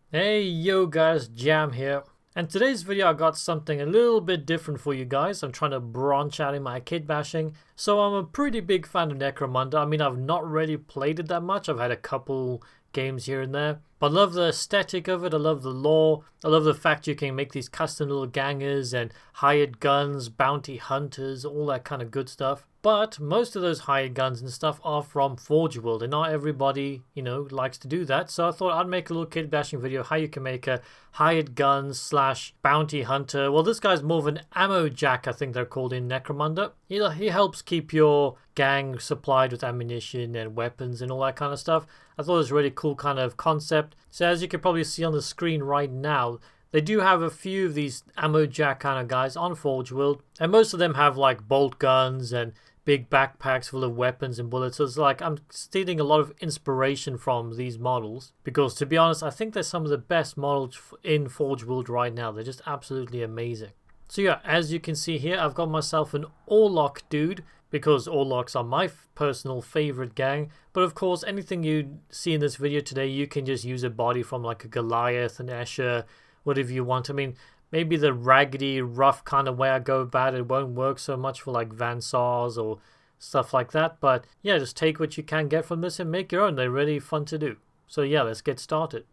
Hey yo guys, Jam here. And today's video I got something a little bit different for you guys. I'm trying to branch out in my kit bashing. So I'm a pretty big fan of Necromunda. I mean, I've not really played it that much. I've had a couple games here and there. But I love the aesthetic of it. I love the lore. I love the fact you can make these custom little gangers and hired guns, bounty hunters, all that kind of good stuff. But most of those hired guns and stuff are from Forge World, and not everybody, likes to do that. So I thought I'd make a little kit bashing video how you can make a hired guns slash bounty hunter. Well, this guy's more of an ammo jack, I think they're called in Necromunda. He helps keep your gang supplied with ammunition and weapons and all that kind of stuff. I thought it was a really cool kind of concept. So as you can probably see on the screen right now, they do have a few of these ammo jack kind of guys on Forge World, and most of them have like bolt guns and big backpacks full of weapons and bullets. So it's like I'm stealing a lot of inspiration from these models, because to be honest, I think they're some of the best models in Forge World right now. They're just absolutely amazing. So yeah, as you can see here, I've got myself an Orlock dude, because Orlocks are my personal favorite gang. But of course, anything you see in this video today, you can just use a body from like a Goliath, an Escher, whatever you want. I mean, maybe the raggedy, rough kind of way I go about it won't work so much for like Van Sars or stuff like that. But yeah, just take what you can get from this and make your own. They're really fun to do. So yeah, let's get started.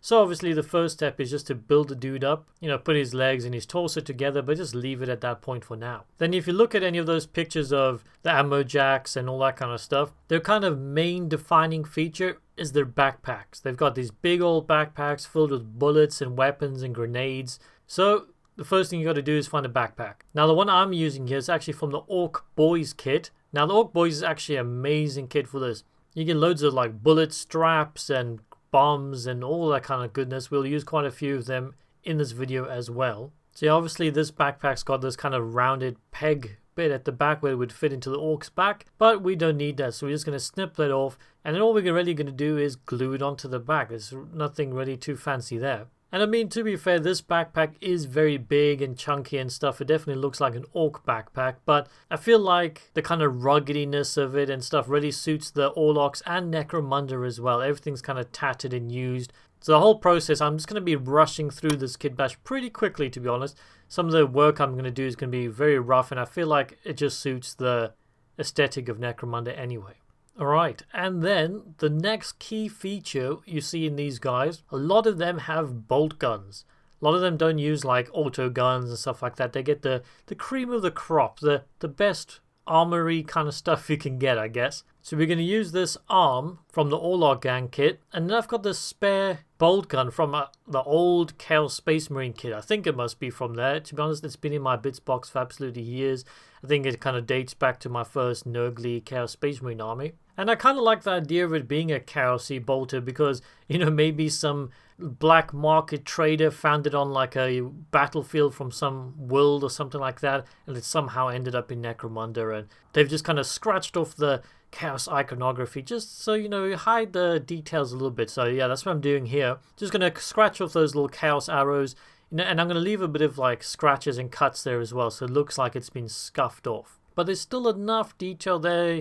So obviously the first step is just to build the dude up, put his legs and his torso together, but just leave it at that point for now. Then if you look at any of those pictures of the ammo jacks and all that kind of stuff, their kind of main defining feature is their backpacks. They've got these big old backpacks filled with bullets and weapons and grenades. So the first thing you got to do is find a backpack. Now the one I'm using here is actually from the Orc Boys kit. Now the Orc Boys is actually an amazing kit for this. You get loads of like bullet straps and bombs and all that kind of goodness. We'll use quite a few of them in this video as well. So yeah, obviously this backpack's got this kind of rounded peg bit at the back where it would fit into the Orc's back, but we don't need that, so we're just going to snip that off, and then all we're really going to do is glue it onto the back. There's nothing really too fancy there. And I mean, to be fair, this backpack is very big and chunky and stuff. It definitely looks like an orc backpack, but I feel like the kind of ruggediness of it and stuff really suits the Orlocks and Necromunda as well. Everything's kind of tattered and used. So the whole process, I'm just going to be rushing through this kit bash pretty quickly, to be honest. Some of the work I'm going to do is going to be very rough, and I feel like it just suits the aesthetic of Necromunda anyway. Alright, and then the next key feature you see in these guys, a lot of them have bolt guns. A lot of them don't use like auto guns and stuff like that. They get the cream of the crop, the best armory kind of stuff you can get, I guess. So we're going to use this arm from the Orlock gang kit, and then I've got this spare bolt gun from the old Chaos Space Marine kit. I think it must be from there. To be honest, it's been in my bits box for absolutely years. I think it kind of dates back to my first Nurgly Chaos Space Marine army. And I kind of like the idea of it being a Chaosy bolter because, maybe some black market trader found it on like a battlefield from some world or something like that, and it somehow ended up in Necromunda, and they've just kind of scratched off the Chaos iconography just so, hide the details a little bit. So yeah, that's what I'm doing here. Just going to scratch off those little Chaos arrows, and I'm going to leave a bit of like scratches and cuts there as well, so it looks like it's been scuffed off. But there's still enough detail there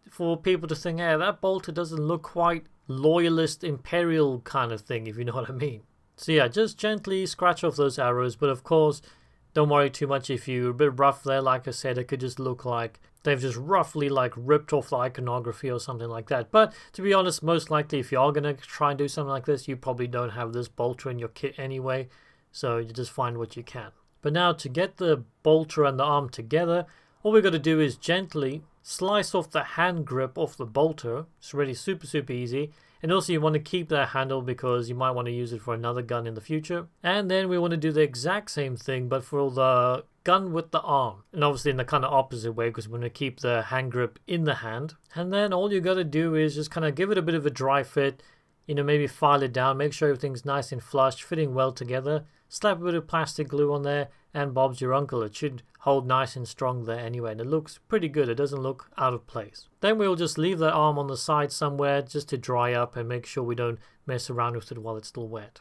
for people to think, hey, that bolter doesn't look quite loyalist imperial kind of thing, if you know what I mean. So yeah, just gently scratch off those arrows, but of course don't worry too much if you're a bit rough there. Like I said, it could just look like they've just roughly like ripped off the iconography or something like that. But to be honest, most likely if you are going to try and do something like this, you probably don't have this bolter in your kit anyway, so you just find what you can. But now to get the bolter and the arm together, all we've got to do is gently slice off the hand grip off the bolter. It's really super easy. And also you want to keep that handle because you might want to use it for another gun in the future. And then we want to do the exact same thing but for the gun with the arm. And obviously in the kind of opposite way because we want to keep the hand grip in the hand. And then all you got to do is just kind of give it a bit of a dry fit. Maybe file it down, make sure everything's nice and flush, fitting well together. Slap a bit of plastic glue on there and Bob's your uncle. It should hold nice and strong there anyway, and it looks pretty good. It doesn't look out of place. Then we'll just leave that arm on the side somewhere just to dry up and make sure we don't mess around with it while it's still wet.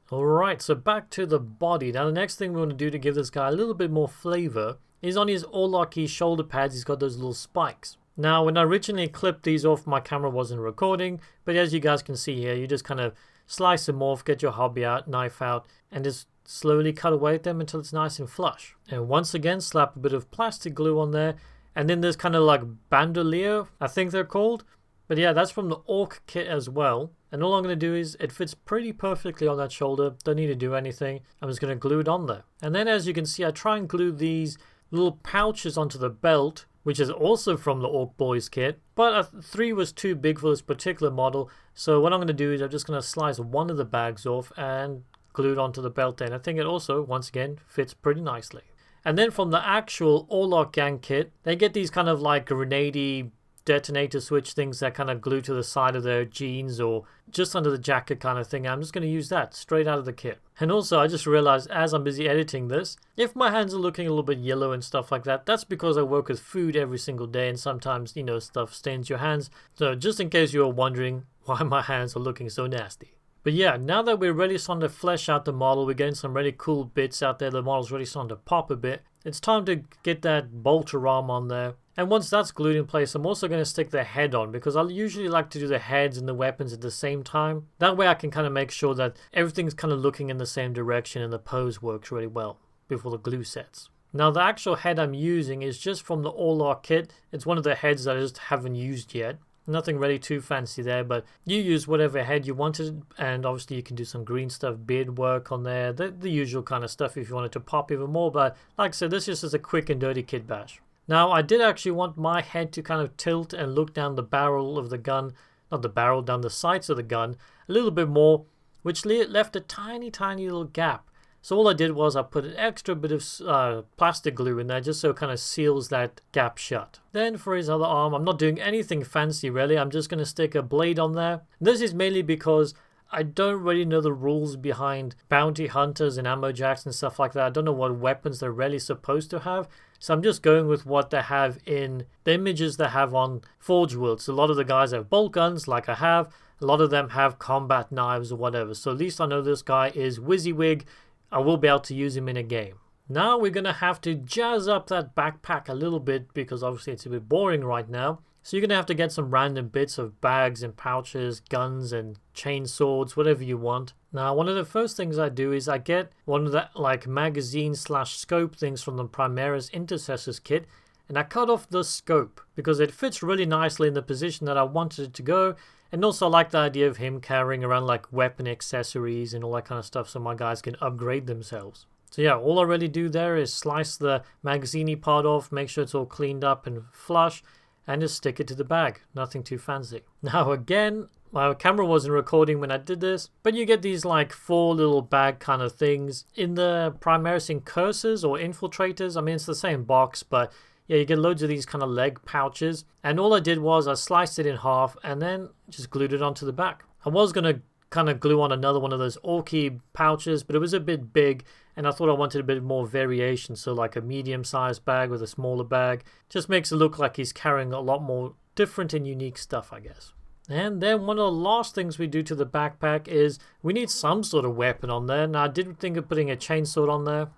Alright, so back to the body. Now the next thing we want to do to give this guy a little bit more flavor is on his Orlocky shoulder pads, he's got those little spikes. Now when I originally clipped these off, my camera wasn't recording, but as you guys can see here, you just kind of slice them off, get your hobby out, knife out, and just slowly cut away at them until it's nice and flush. And once again, slap a bit of plastic glue on there. And then there's kind of like Bandolier, I think they're called. But yeah, that's from the Orc kit as well. And all I'm going to do is, it fits pretty perfectly on that shoulder. Don't need to do anything. I'm just going to glue it on there. And then as you can see, I try and glue these little pouches onto the belt, which is also from the Orc Boys kit. But 3 was too big for this particular model. So what I'm going to do is I'm just going to slice one of the bags off and glue it onto the belt there. And I think it also, once again, fits pretty nicely. And then from the actual Orlock gang kit, they get these kind of like grenade detonator switch things that kind of glue to the side of their jeans or just under the jacket kind of thing. I'm just going to use that straight out of the kit. And also I just realized as I'm busy editing this, if my hands are looking a little bit yellow and stuff like that, that's because I work with food every single day and sometimes, you know, stuff stains your hands. So just in case you're wondering why my hands are looking so nasty. But yeah, now that we're really starting to flesh out the model, we're getting some really cool bits out there, the model's really starting to pop a bit, it's time to get that bolter arm on there. And once that's glued in place, I'm also going to stick the head on because I usually like to do the heads and the weapons at the same time. That way I can kind of make sure that everything's kind of looking in the same direction and the pose works really well before the glue sets. Now the actual head I'm using is just from the Orlock kit. It's one of the heads that I just haven't used yet. Nothing really too fancy there, but you use whatever head you wanted, and obviously you can do some green stuff, beard work on there, the usual kind of stuff if you wanted to pop even more. But like I said, this is just a quick and dirty Kitbash. Now I did actually want my head to kind of tilt and look down the barrel of the gun, not the barrel, down the sides of the gun a little bit more, which left a tiny little gap. So all I did was I put an extra bit of plastic glue in there just so it kind of seals that gap shut. Then for his other arm, I'm not doing anything fancy really. I'm just going to stick a blade on there. This is mainly because I don't really know the rules behind bounty hunters and ammo jacks and stuff like that. I don't know what weapons they're really supposed to have. So I'm just going with what they have in the images they have on Forge World. So a lot of the guys have bolt guns like I have. A lot of them have combat knives or whatever. So at least I know this guy is WYSIWYG. I will be able to use him in a game. Now we're going to have to jazz up that backpack a little bit because obviously it's a bit boring right now. So you're going to have to get some random bits of bags and pouches, guns and chain swords, whatever you want. Now one of the first things I do is I get one of the like magazine / scope things from the Primaris Intercessors kit, and I cut off the scope because it fits really nicely in the position that I wanted it to go. And also I like the idea of him carrying around like weapon accessories and all that kind of stuff so my guys can upgrade themselves. So yeah, all I really do there is slice the magazine part off, make sure it's all cleaned up and flush, and just stick it to the bag. Nothing too fancy. Now again, my camera wasn't recording when I did this, but you get these like 4 little bag kind of things in the Primaris Incursors or Infiltrators. I mean, it's the same box, but yeah, you get loads of these kind of leg pouches. And all I did was I sliced it in half and then just glued it onto the back. I was going to kind of glue on another one of those Orky pouches, but it was a bit big and I thought I wanted a bit more variation. So like a medium-sized bag with a smaller bag. Just makes it look like he's carrying a lot more different and unique stuff, I guess. And then one of the last things we do to the backpack is we need some sort of weapon on there. Now I did think of putting a chainsaw on there,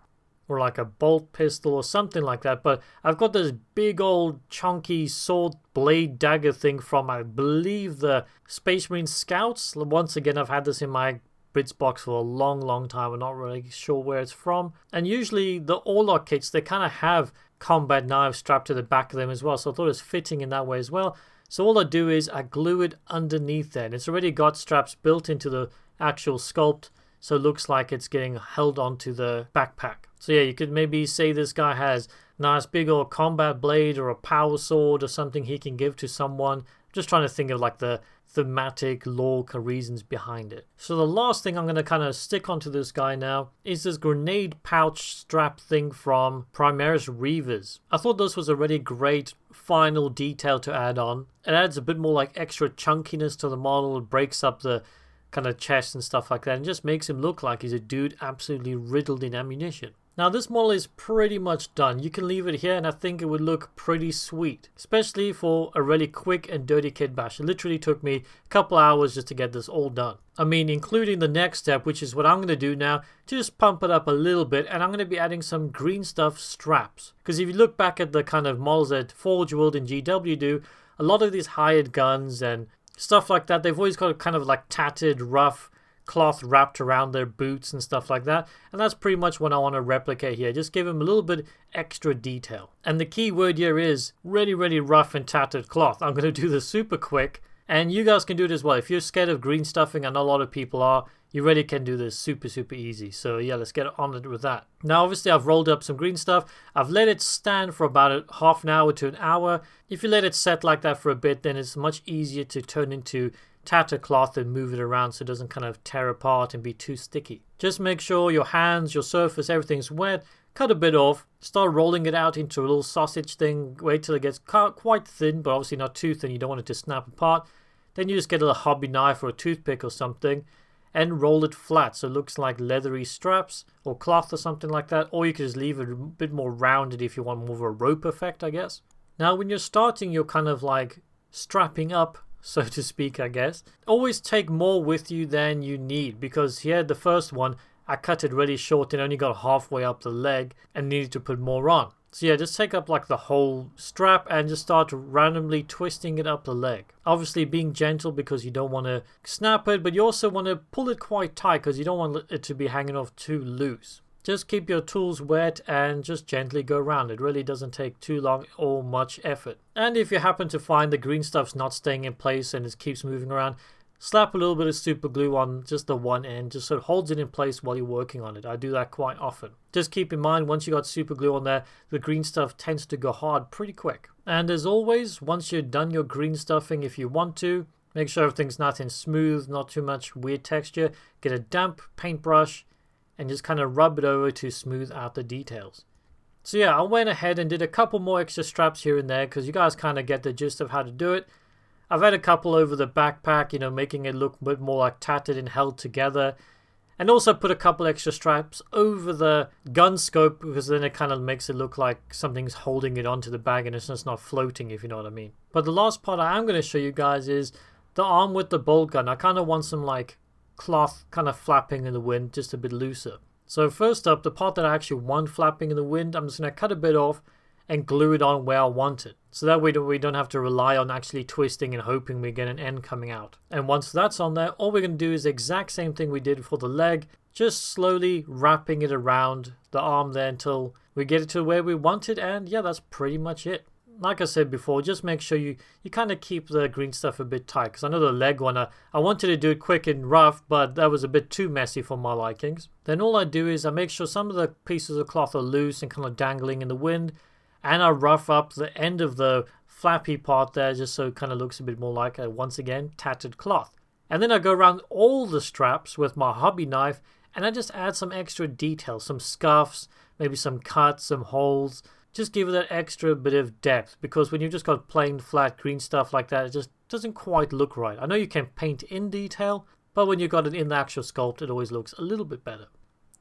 or like a bolt pistol or something like that, but I've got this big old chunky sword blade dagger thing from I believe the Space Marine Scouts. Once again, I've had this in my bits box for a long time. I'm not really sure where it's from. And usually the Orlock kits, they kind of have combat knives strapped to the back of them as well, so I thought it was fitting in that way as well. So all I do is I glue it underneath there, and it's already got straps built into the actual sculpt, so it looks like it's getting held onto the backpack. So yeah, you could maybe say this guy has a nice big old combat blade or a power sword or something he can give to someone. Just trying to think of like the thematic lore reasons behind it. So the last thing I'm going to kind of stick onto this guy now is this grenade pouch strap thing from Primaris Reavers. I thought this was a really great final detail to add on. It adds a bit more like extra chunkiness to the model. It breaks up the kind of chest and stuff like that and just makes him look like he's a dude absolutely riddled in ammunition. Now this model is pretty much done. You can leave it here and I think it would look pretty sweet, especially for a really quick and dirty Kitbash. It literally took me a couple hours just to get this all done. I mean, including the next step, which is what I'm going to do now, to just pump it up a little bit, and I'm going to be adding some green stuff straps. Because if you look back at the kind of models that Forge World and GW do, a lot of these hired guns and stuff like that, they've always got kind of like tattered, rough cloth wrapped around their boots and stuff like that. And that's pretty much what I want to replicate here. Just give them a little bit extra detail. And the key word here is really, really rough and tattered cloth. I'm going to do this super quick. And you guys can do it as well. If you're scared of green stuffing, I know a lot of people are, you really can do this super, super easy. So yeah, let's get on it with that. Now, obviously, I've rolled up some green stuff. I've let it stand for about half an hour to an hour. If you let it set like that for a bit, then it's much easier to turn into tattered cloth and move it around so it doesn't kind of tear apart and be too sticky. Just make sure your hands, your surface, everything's wet. Cut a bit off, start rolling it out into a little sausage thing, wait till it gets quite thin, but obviously not too thin, you don't want it to snap apart. Then you just get a hobby knife or a toothpick or something and roll it flat so it looks like leathery straps or cloth or something like that, or you can just leave it a bit more rounded if you want more of a rope effect, I guess. Now when you're starting, you're kind of like strapping up, so to speak, I guess. Always take more with you than you need, because here the first one, I cut it really short and only got halfway up the leg and needed to put more on. So yeah, just take up like the whole strap and just start randomly twisting it up the leg. Obviously being gentle because you don't want to snap it, but you also want to pull it quite tight because you don't want it to be hanging off too loose. Just keep your tools wet and just gently go around. It really doesn't take too long or much effort. And if you happen to find the green stuff's not staying in place and it keeps moving around, slap a little bit of super glue on just the one end, just so it holds it in place while you're working on it. I do that quite often. Just keep in mind, once you got super glue on there, the green stuff tends to go hard pretty quick. And as always, once you're done your green stuffing, if you want to, make sure everything's nice and smooth, not too much weird texture. Get a damp paintbrush and just kind of rub it over to smooth out the details. So yeah, I went ahead and did a couple more extra straps here and there because you guys kind of get the gist of how to do it. I've had a couple over the backpack, you know, making it look a bit more like tattered and held together. And also put a couple extra straps over the gun scope because then it kind of makes it look like something's holding it onto the bag and it's just not floating, if you know what I mean. But the last part I am going to show you guys is the arm with the bolt gun. I kind of want some like cloth kind of flapping in the wind, just a bit looser. So first up, the part that I actually want flapping in the wind, I'm just going to cut a bit off and glue it on where I want it. So that way we don't have to rely on actually twisting and hoping we get an end coming out. And once that's on there, all we're going to do is the exact same thing we did for the leg, just slowly wrapping it around the arm there until we get it to where we want it. And yeah, that's pretty much it. Like I said before, just make sure you kind of keep the green stuff a bit tight, because I know the leg one, I wanted to do it quick and rough, but that was a bit too messy for my likings. Then all I do is I make sure some of the pieces of cloth are loose and kind of dangling in the wind, and I rough up the end of the flappy part there just so it kind of looks a bit more like a, once again, tattered cloth. And then I go around all the straps with my hobby knife and I just add some extra detail, some scuffs, maybe some cuts, some holes. Just give it that extra bit of depth, because when you've just got plain flat green stuff like that, it just doesn't quite look right. I know you can paint in detail, but when you've got it in the actual sculpt, it always looks a little bit better.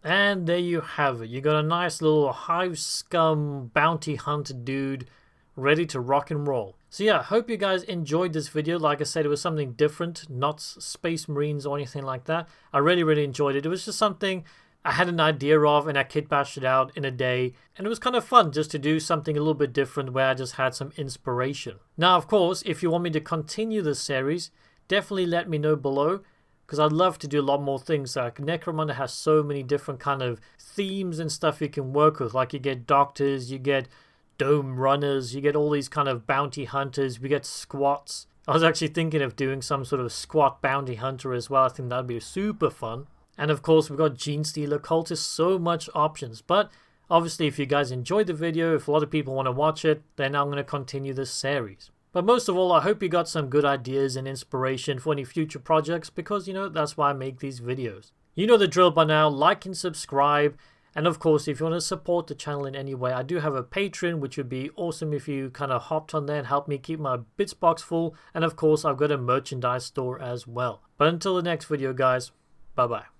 And there you have it. You got a nice little hive scum bounty hunter dude ready to rock and roll. So yeah, hope you guys enjoyed this video. Like I said, it was something different, not Space Marines or anything like that. I really enjoyed it. It was just something I had an idea of and I kitbashed it out in a day. And it was kind of fun just to do something a little bit different where I just had some inspiration. Now, of course, if you want me to continue this series, definitely let me know below, because I'd love to do a lot more things. Like Necromunda has so many different kind of themes and stuff you can work with. Like you get doctors, you get dome runners, you get all these kind of bounty hunters, we get squats. I was actually thinking of doing some sort of squat bounty hunter as well. I think that'd be super fun. And of course we've got Gene Stealer cultists, so much options. But obviously if you guys enjoyed the video, if a lot of people want to watch it, then I'm going to continue this series. But most of all, I hope you got some good ideas and inspiration for any future projects, because, you know, that's why I make these videos. You know the drill by now. Like and subscribe. And of course, if you want to support the channel in any way, I do have a Patreon, which would be awesome if you kind of hopped on there and helped me keep my bits box full. And of course, I've got a merchandise store as well. But until the next video, guys, bye-bye.